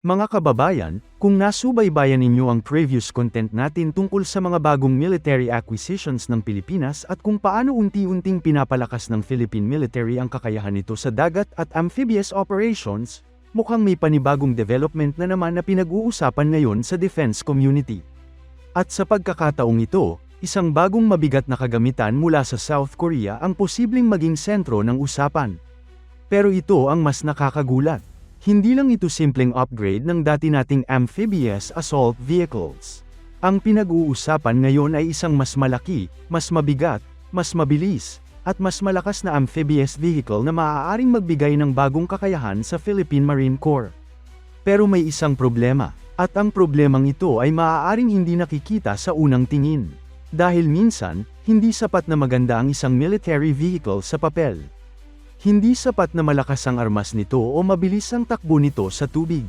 Mga kababayan, kung nasubaybayan ninyo ang previous content natin tungkol sa mga bagong military acquisitions ng Pilipinas at kung paano unti-unting pinapalakas ng Philippine military ang kakayahan nito sa dagat at amphibious operations, mukhang may panibagong development na naman na pinag-uusapan ngayon sa defense community. At sa pagkakataong ito, isang bagong mabigat na kagamitan mula sa South Korea ang posibleng maging sentro ng usapan. Pero ito ang mas nakakagulat. Hindi lang ito simpleng upgrade ng dati nating amphibious assault vehicles. Ang pinag-uusapan ngayon ay isang mas malaki, mas mabigat, mas mabilis, at mas malakas na amphibious vehicle na maaaring magbigay ng bagong kakayahan sa Philippine Marine Corps. Pero may isang problema, at ang problemang ito ay maaaring hindi nakikita sa unang tingin. Dahil minsan, hindi sapat na maganda ang isang military vehicle sa papel. Hindi sapat na malakas ang armas nito o mabilis ang takbo nito sa tubig.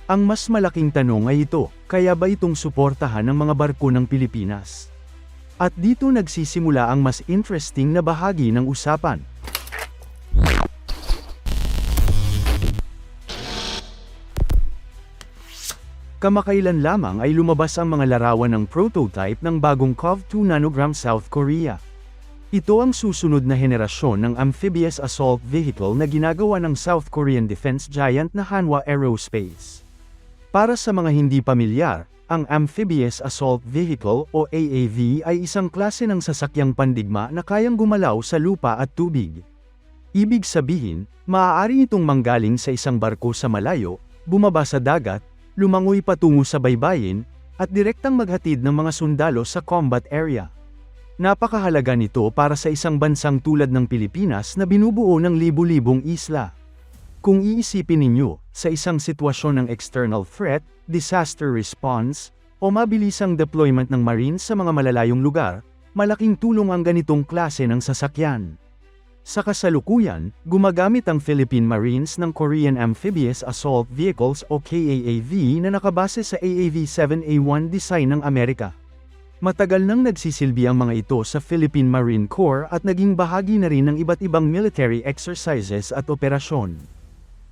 Ang mas malaking tanong ay ito, kaya ba itong suportahan ng mga barko ng Pilipinas? At dito nagsisimula ang mas interesting na bahagi ng usapan. Kamakailan lamang ay lumabas ang mga larawan ng prototype ng bagong COV-2 nanogram South Korea. Ito ang susunod na henerasyon ng amphibious assault vehicle na ginagawa ng South Korean defense giant na Hanwha Aerospace. Para sa mga hindi pamilyar, ang amphibious assault vehicle o AAV ay isang klase ng sasakyang pandigma na kayang gumalaw sa lupa at tubig. Ibig sabihin, maaari itong manggaling sa isang barko sa malayo, bumaba sa dagat, lumangoy patungo sa baybayin, at direktang maghatid ng mga sundalo sa combat area. Napakahalaga nito para sa isang bansang tulad ng Pilipinas na binubuo ng libu-libong isla. Kung iisipin ninyo, sa isang sitwasyon ng external threat, disaster response, o mabilisang deployment ng Marines sa mga malalayong lugar, malaking tulong ang ganitong klase ng sasakyan. Sa kasalukuyan, gumagamit ang Philippine Marines ng Korean Amphibious Assault Vehicles o KAAV na nakabase sa AAV-7A1 design ng Amerika. Matagal nang nagsisilbi ang mga ito sa Philippine Marine Corps at naging bahagi na rin ng iba't ibang military exercises at operasyon.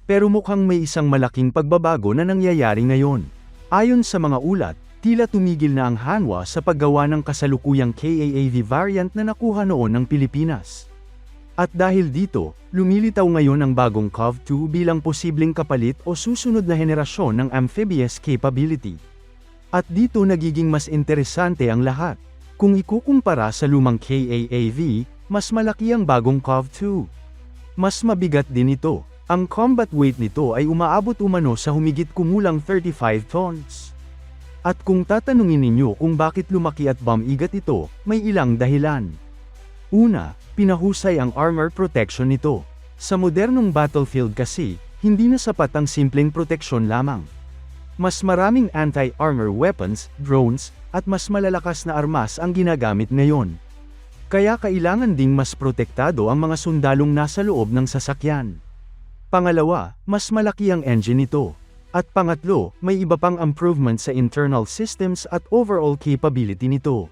Pero mukhang may isang malaking pagbabago na nangyayari ngayon. Ayon sa mga ulat, tila tumigil na ang Hanwha sa paggawa ng kasalukuyang KAAV variant na nakuha noon ng Pilipinas. At dahil dito, lumilitaw ngayon ang bagong COV-2 bilang posibleng kapalit o susunod na henerasyon ng amphibious capability. At dito nagiging mas interesante ang lahat. Kung ikukumpara sa lumang KAAV, mas malaki ang bagong COV-2. Mas mabigat din ito. Ang combat weight nito ay umaabot umano sa humigit kumulang 35 tons. At kung tatanungin ninyo kung bakit lumaki at bumigat ito, may ilang dahilan. Una, pinahusay ang armor protection nito. Sa modernong battlefield kasi, hindi na sapat ang simpleng proteksyon lamang. Mas maraming anti-armor weapons, drones, at mas malalakas na armas ang ginagamit ngayon. Kaya kailangan ding mas protektado ang mga sundalong nasa loob ng sasakyan. Pangalawa, mas malaki ang engine nito. At pangatlo, may iba pang improvement sa internal systems at overall capability nito.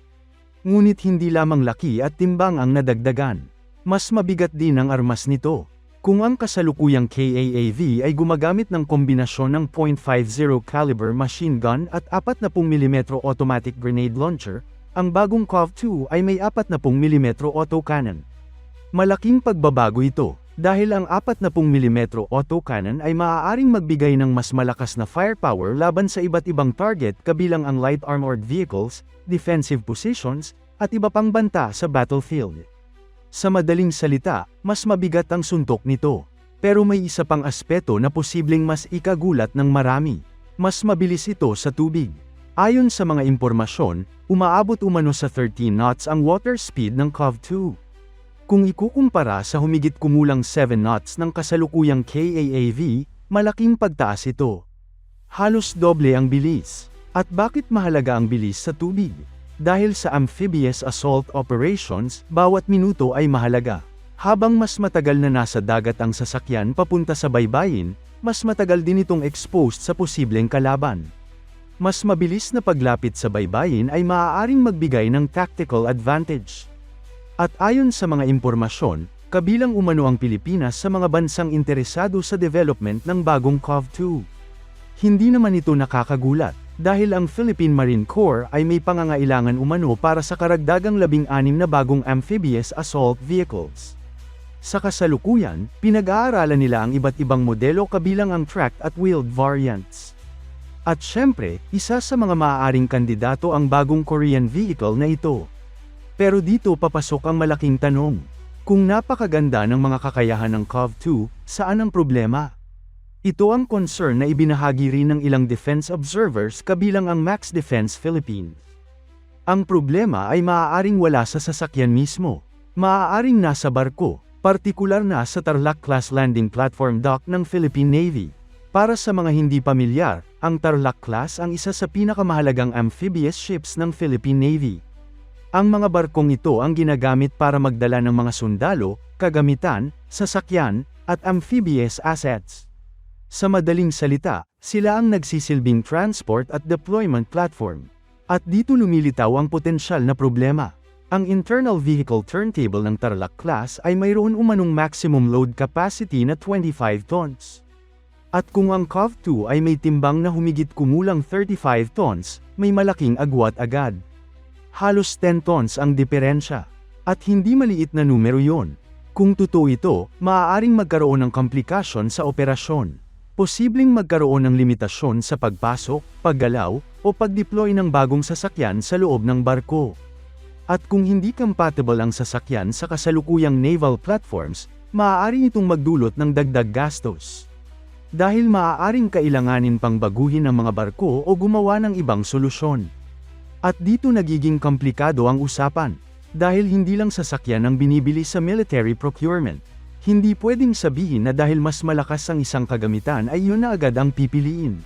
Ngunit hindi lamang laki at timbang ang nadagdagan. Mas mabigat din ang armas nito. Kung ang kasalukuyang KAAV ay gumagamit ng kombinasyon ng .50 caliber machine gun at 40mm automatic grenade launcher, ang bagong COV-2 ay may 40mm autocannon. Malaking pagbabago ito, dahil ang 40mm autocannon ay maaaring magbigay ng mas malakas na firepower laban sa iba't ibang target kabilang ang light armored vehicles, defensive positions, at iba pang banta sa battlefield. Sa madaling salita, mas mabigat ang suntok nito. Pero may isa pang aspeto na posibleng mas ikagulat ng marami. Mas mabilis ito sa tubig. Ayon sa mga impormasyon, umaabot umano sa 13 knots ang water speed ng COV-2. Kung ikukumpara sa humigit kumulang 7 knots ng kasalukuyang KAAV, malaking pagtaas ito. Halos doble ang bilis. At bakit mahalaga ang bilis sa tubig? Dahil sa amphibious assault operations, bawat minuto ay mahalaga. Habang mas matagal na nasa dagat ang sasakyan papunta sa baybayin, mas matagal din itong exposed sa posibleng kalaban. Mas mabilis na paglapit sa baybayin ay maaaring magbigay ng tactical advantage. At ayon sa mga impormasyon, kabilang umano ang Pilipinas sa mga bansang interesado sa development ng bagong COV-2. Hindi naman ito nakakagulat, dahil ang Philippine Marine Corps ay may pangangailangan umano para sa karagdagang 16 na bagong amphibious assault vehicles. Sa kasalukuyan, pinag-aaralan nila ang iba't ibang modelo kabilang ang tracked at wheeled variants. At syempre, isa sa mga maaaring kandidato ang bagong Korean vehicle na ito. Pero dito papasok ang malaking tanong. Kung napakaganda ng mga kakayahan ng COV-2, saan ang problema? Ito ang concern na ibinahagi rin ng ilang defense observers kabilang ang Max Defense Philippines. Ang problema ay maaaring wala sa sasakyan mismo. Maaaring nasa barko, partikular na sa Tarlac-class landing platform dock ng Philippine Navy. Para sa mga hindi pamilyar, ang Tarlac-class ang isa sa pinakamahalagang amphibious ships ng Philippine Navy. Ang mga barkong ito ang ginagamit para magdala ng mga sundalo, kagamitan, sasakyan, at amphibious assets. Sa madaling salita, sila ang nagsisilbing transport at deployment platform. At dito lumilitaw ang potensyal na problema. Ang internal vehicle turntable ng Tarlac-class ay mayroon umanong maximum load capacity na 25 tons. At kung ang COV-2 ay may timbang na humigit kumulang 35 tons, may malaking agwat agad. Halos 10 tons ang diferensya. At hindi maliit na numero yon. Kung totoo ito, maaaring magkaroon ng komplikasyon sa operasyon. Posibleng magkaroon ng limitasyon sa pagpasok, paggalaw, o pag-deploy ng bagong sasakyan sa loob ng barko. At kung hindi compatible ang sasakyan sa kasalukuyang naval platforms, maaari itong magdulot ng dagdag gastos. Dahil maaaring kailanganin pang baguhin ang mga barko o gumawa ng ibang solusyon. At dito nagiging komplikado ang usapan. Dahil hindi lang sasakyan ang binibili sa military procurement. Hindi pwedeng sabihin na dahil mas malakas ang isang kagamitan ay yun na agad ang pipiliin.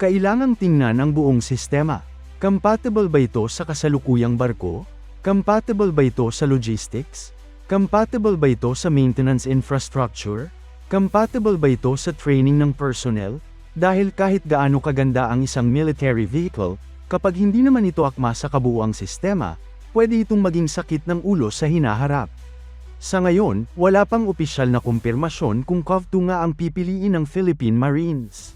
Kailangang tingnan ang buong sistema. Compatible ba ito sa kasalukuyang barko? Compatible ba ito sa logistics? Compatible ba ito sa maintenance infrastructure? Compatible ba ito sa training ng personnel? Dahil kahit gaano kaganda ang isang military vehicle, kapag hindi naman ito akma sa kabuuang sistema, pwede itong maging sakit ng ulo sa hinaharap. Sa ngayon, wala pang opisyal na kumpirmasyon kung COV-2 nga ang pipiliin ng Philippine Marines.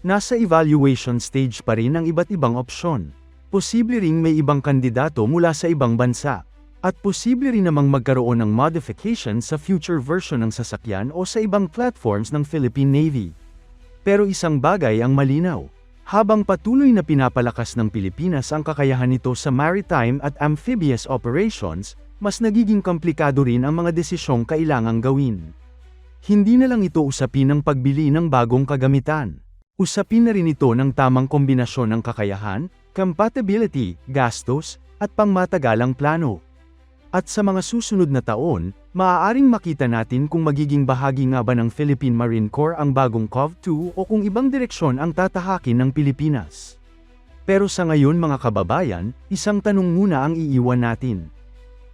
Nasa evaluation stage pa rin ang iba't ibang opsyon. Posible ring may ibang kandidato mula sa ibang bansa. At posible rin namang magkaroon ng modification sa future version ng sasakyan o sa ibang platforms ng Philippine Navy. Pero isang bagay ang malinaw. Habang patuloy na pinapalakas ng Pilipinas ang kakayahan nito sa maritime at amphibious operations, mas nagiging komplikado rin ang mga desisyong kailangang gawin. Hindi na lang ito usapin ng pagbili ng bagong kagamitan. Usapin na rin ito ng tamang kombinasyon ng kakayahan, compatibility, gastos, at pangmatagalang plano. At sa mga susunod na taon, maaaring makita natin kung magiging bahagi nga ba ng Philippine Marine Corps ang bagong COV-2 o kung ibang direksyon ang tatahakin ng Pilipinas. Pero sa ngayon mga kababayan, isang tanong muna ang iiwan natin.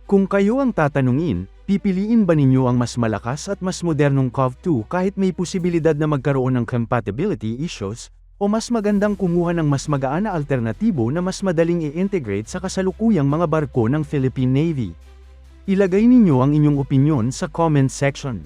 Kung kayo ang tatanungin, pipiliin ba ninyo ang mas malakas at mas modernong COV-2 kahit may posibilidad na magkaroon ng compatibility issues, o mas magandang kumuha ng mas magaan na alternatibo na mas madaling i-integrate sa kasalukuyang mga barko ng Philippine Navy? Ilagay ninyo ang inyong opinyon sa comment section.